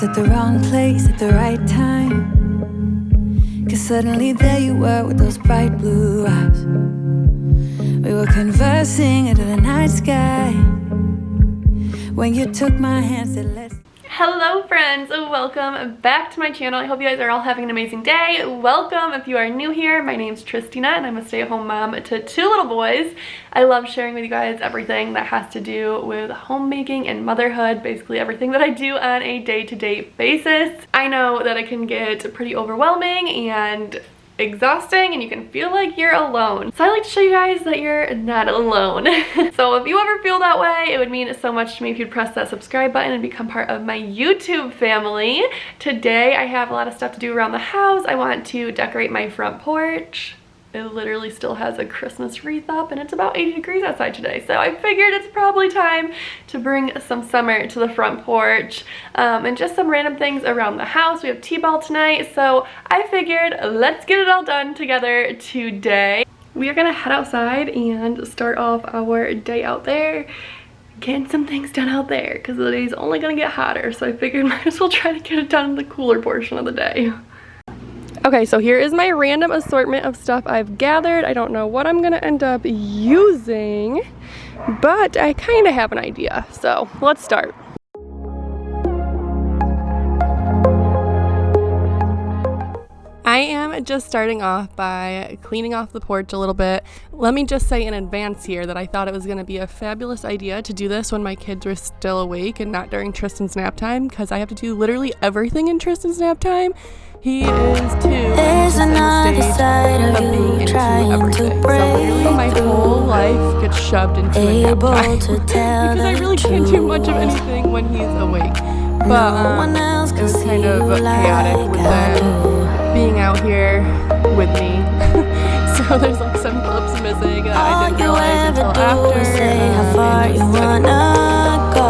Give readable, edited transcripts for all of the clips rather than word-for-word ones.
at the wrong place at the right time. 'Cause suddenly there you were with those bright blue eyes. We were conversing under the night sky when you took my hand and said let's... Hello friends, welcome back to my channel. I hope you guys are all having an amazing day. Welcome if you are new here. My name's Tristina and I'm a stay-at-home mom to 2 little boys. I love sharing with you guys everything that has to do with homemaking and motherhood, basically everything that I do on a day-to-day basis. I know that it can get pretty overwhelming and exhausting and you can feel like you're alone. So I like to show you guys that you're not alone. So if you ever feel that way, it would mean so much to me if you'd press that subscribe button and become part of my YouTube family. Today I have a lot of stuff to do around the house. I want to decorate my front porch. It literally still has a Christmas wreath up and it's about 80 degrees outside today. So I figured it's probably time to bring some summer to the front porch and just some random things around the house. We have T-ball tonight, so I figured let's get it all done together today. We are gonna head outside and start off our day out there, getting some things done out there because the day's only gonna get hotter. So I figured might as well try to get it done in the cooler portion of the day. Okay, so here is my random assortment of stuff I've gathered. I don't know what I'm gonna end up using, but I kind of have an idea. So let's start. I am just starting off by cleaning off the porch a little bit. Let me just say in advance here that I thought it was going to be a fabulous idea to do this when my kids were still awake and not during Tristan's nap time, because I have to do literally everything in Tristan's nap time. He is 2 There's another side of you trying to break. So literally my whole life gets shoved into a nap time because I really can't do much of anything when he's awake. But it was kind of chaotic with them being out here with me. So there's like some clips missing that I didn't realize until after.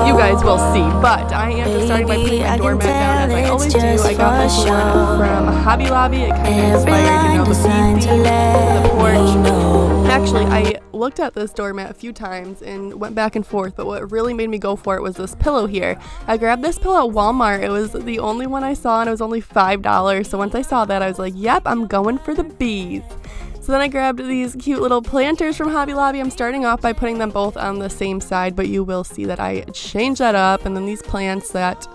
You guys will see, but I am just starting by putting my doormat down as I always do. I got this one from Hobby Lobby. It kind of inspired, you know, the porch. Actually, I looked at this doormat a few times and went back and forth, but what really made me go for it was this pillow here. I grabbed this pillow at Walmart. It was the only one I saw and it was only $5. So once I saw that, I was like, yep, I'm going for the bees. So then I grabbed these cute little planters from Hobby Lobby. I'm starting off by putting them both on the same side, but you will see that I changed that up. And then these plants that,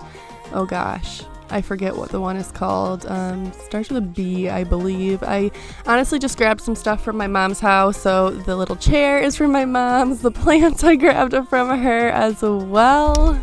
oh gosh, I forget what the one is called. Starts with a B, I believe. I honestly just grabbed some stuff from my mom's house. So the little chair is from my mom's. The plants I grabbed from her as well.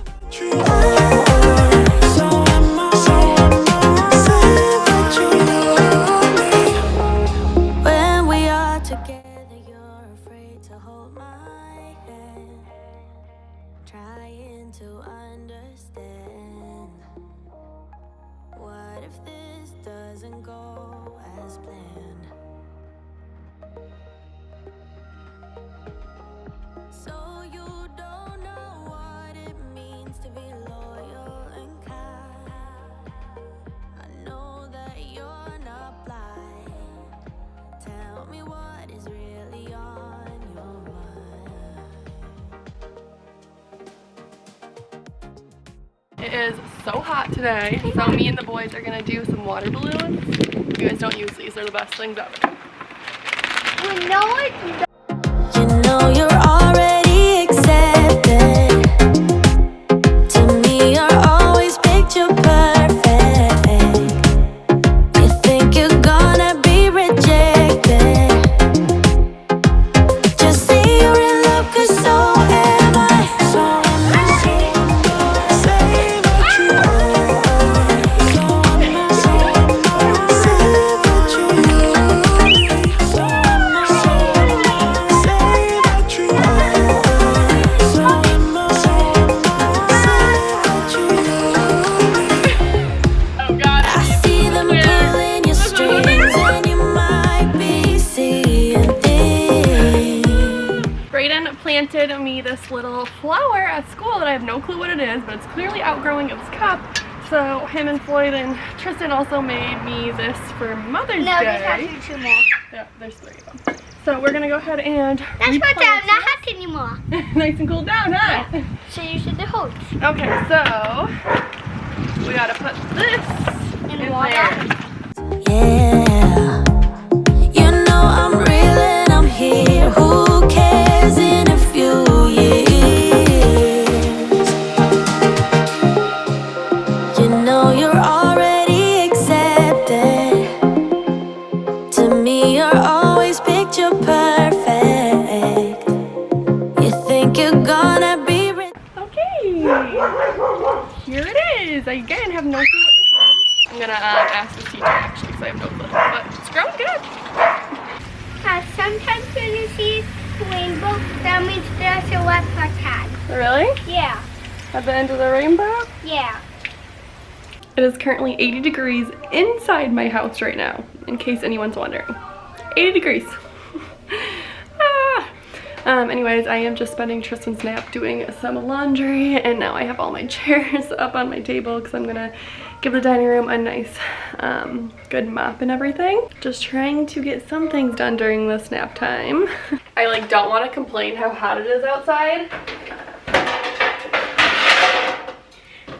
It is so hot today, so me and the boys are gonna do some water balloons. You guys don't use these, they're the best things ever. We know it. You know you're already accepted. To me, you're always picture perfect. You think you're gonna be rejected. Just say you're in love, 'cause so am I. So am I. Planted me this little flower at school that I have no clue what it is, but it's clearly outgrowing its cup. So him and Floyd and Tristan also made me this for Mother's Day. No, there's actually 2 more. Yeah, there's 3 of them. So we're gonna go ahead and That's what I'm not hot anymore. Nice and cooled down, huh? Yeah. So you should hold. Okay, so we gotta put this in water. there. Yeah, you know I'm real and I'm here. Who cares in a few years? You know you're already accepted. To me, you're always picture perfect. You think you're gonna be rich. Okay, here it is. I again have no clue what this is. I'm gonna ask the teacher actually because I have no clue, but it's growing good. Sometimes when you see rainbow, that means there's a wet pot. Really? Yeah, At the end of the rainbow? yeah. It is currently 80 degrees inside my house right now, in case anyone's wondering. 80 degrees. Anyways, I am just spending Tristan's nap doing some laundry, and now I have all my chairs up on my table because I'm gonna give the dining room a nice good mop and everything. Just trying to get some things done during this nap time. I like don't want to complain how hot it is outside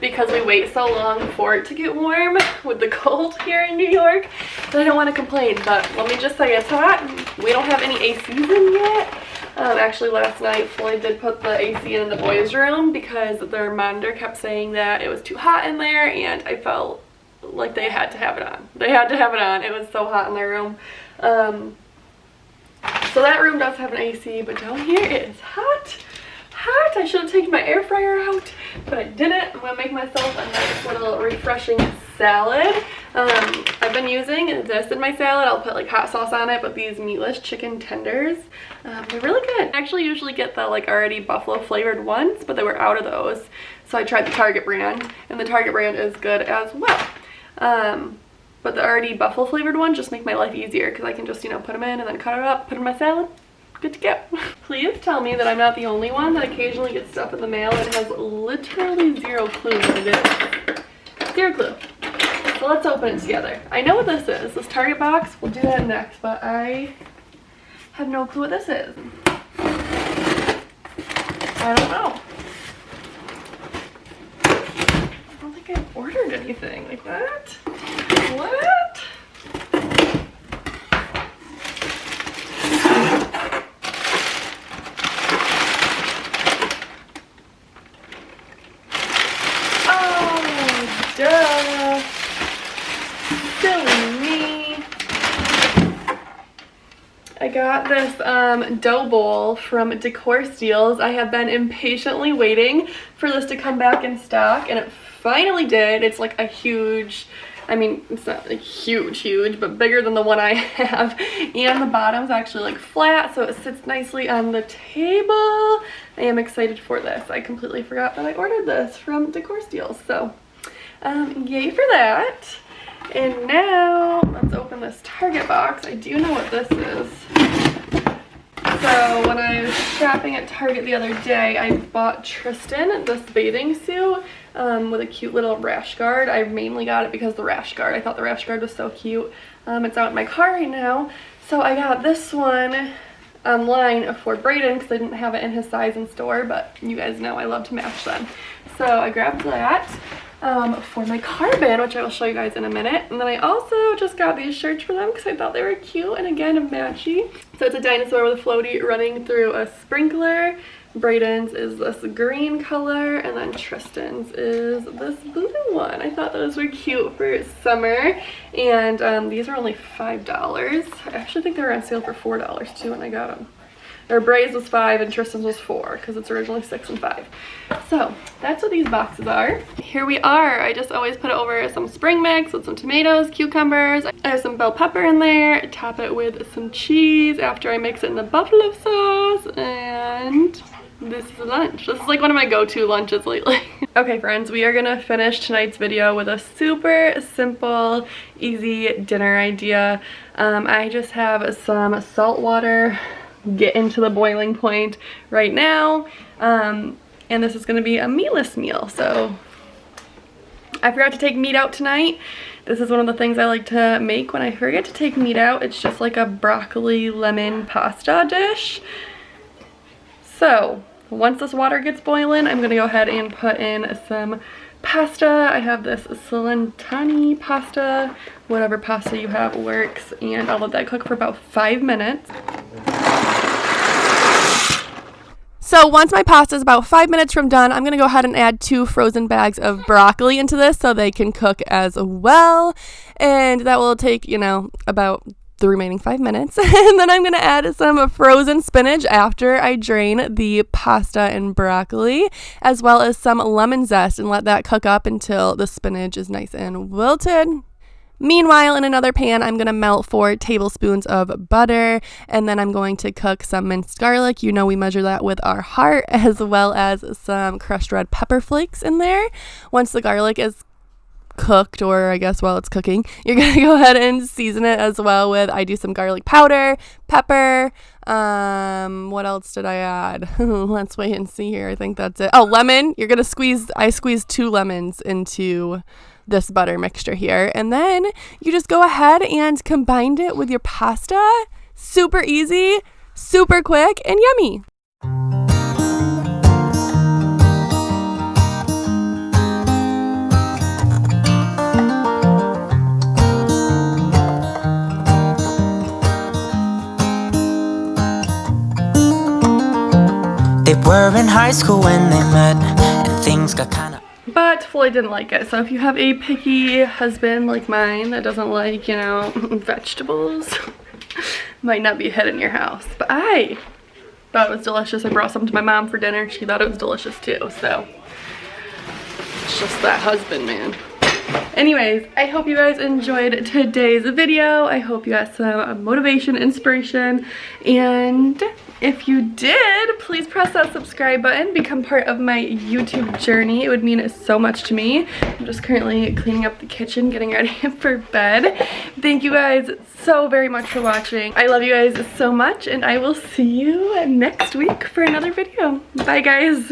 because we wait so long for it to get warm with the cold here in New York. So I don't want to complain, but let me just say it's hot. We don't have any ACs in yet. Actually last night Floyd did put the AC in the boys' room because their monitor kept saying that it was too hot in there, and I felt like they had to have it on. They had to have it on. It was so hot in their room. So that room does have an AC, but down here it is hot. Hot. I should have taken my air fryer out, but I didn't. I'm gonna make myself a nice little refreshing salad. I've been using this in my salad. I'll put like hot sauce on it, but these meatless chicken tenders, they're really good. I actually usually get the like already buffalo flavored ones, but they were out of those. So I tried the Target brand, and the Target brand is good as well. But the already buffalo flavored ones just make my life easier because I can just, you know, put them in and then cut it up, put it in my salad. Good to go. Please tell me that I'm not the only one that occasionally gets stuff in the mail and has literally zero clue what it is. Zero clue. So let's open it together. I know what this is. This Target box, we'll do that next, but I have no clue what this is. I don't know. I don't think I've ordered anything like that. What? Duh. Silly me. I got this dough bowl from Decor Steals. I have been impatiently waiting for this to come back in stock, and it finally did. It's like a huge, I mean, it's not like huge, but bigger than the one I have. And the bottom's actually like flat, so it sits nicely on the table. I am excited for this. I completely forgot that I ordered this from Decor Steals, so yay for that. And now let's open this Target box. I do know what this is. So when I was shopping at Target the other day, I bought Tristan this bathing suit with a cute little rash guard. I mainly got it because of the rash guard. I thought the rash guard was so cute. It's out in my car right now. So I got this one online for Brayden because I didn't have it in his size in store, but you guys know I love to match them. So I grabbed that for my carbon, which I will show you guys in a minute. And then I also just got these shirts for them because I thought they were cute and again matchy. So it's a dinosaur with a floaty running through a sprinkler. Brayden's is this green color, and then Tristan's is this blue one. I thought those were cute for summer, and these are only $5. I actually think they were on sale for $4 too when I got them. Or Bray's was $5 and Tristan's was $4 because it's originally $6 and $5. So that's what these boxes are. Here we are. I just always put it over some spring mix with some tomatoes, cucumbers. I have some bell pepper in there. Top it with some cheese after I mix it in the buffalo sauce, and this is lunch. This is like one of my go-to lunches lately. Okay friends, we are gonna finish tonight's video with a super simple, easy dinner idea. I just have some salt water getting to the boiling point right now, and this is gonna be a meatless meal. So I forgot to take meat out tonight. This is one of the things I like to make when I forget to take meat out. It's just like a broccoli lemon pasta dish. So once this water gets boiling, I'm gonna go ahead and put in some pasta. I have this Cilantani pasta. Whatever pasta you have works, and I'll let that cook for about 5 minutes. So once my pasta is about 5 minutes from done, I'm going to go ahead and add 2 frozen bags of broccoli into this so they can cook as well. And that will take, you know, about the remaining 5 minutes. And then I'm going to add some frozen spinach after I drain the pasta and broccoli, as well as some lemon zest, and let that cook up until the spinach is nice and wilted. Meanwhile, in another pan, I'm going to melt 4 tablespoons of butter, and then I'm going to cook some minced garlic. You know we measure that with our heart, as well as some crushed red pepper flakes in there. Once the garlic is cooked, or I guess while it's cooking, you're going to go ahead and season it as well with, I do some garlic powder, pepper, what else did I add? Let's wait and see here. I think that's it. Oh, lemon. You're going to I squeezed 2 lemons into this butter mixture here, and then you just go ahead and combine it with your pasta. Super easy, super quick, and yummy. They were in high school when they met, and things got kinda. But Floyd didn't like it, so if you have a picky husband like mine that doesn't like, you know, vegetables, might not be a hit in your house. But I thought it was delicious. I brought some to my mom for dinner. She thought it was delicious too, so it's just that husband, man. Anyways, I hope you guys enjoyed today's video. I hope you got some motivation, inspiration, and if you did, please press that subscribe button, become part of my YouTube journey. It would mean so much to me. I'm just currently cleaning up the kitchen, getting ready for bed. Thank you guys so very much for watching. I love you guys so much, and I will see you next week for another video. Bye, guys.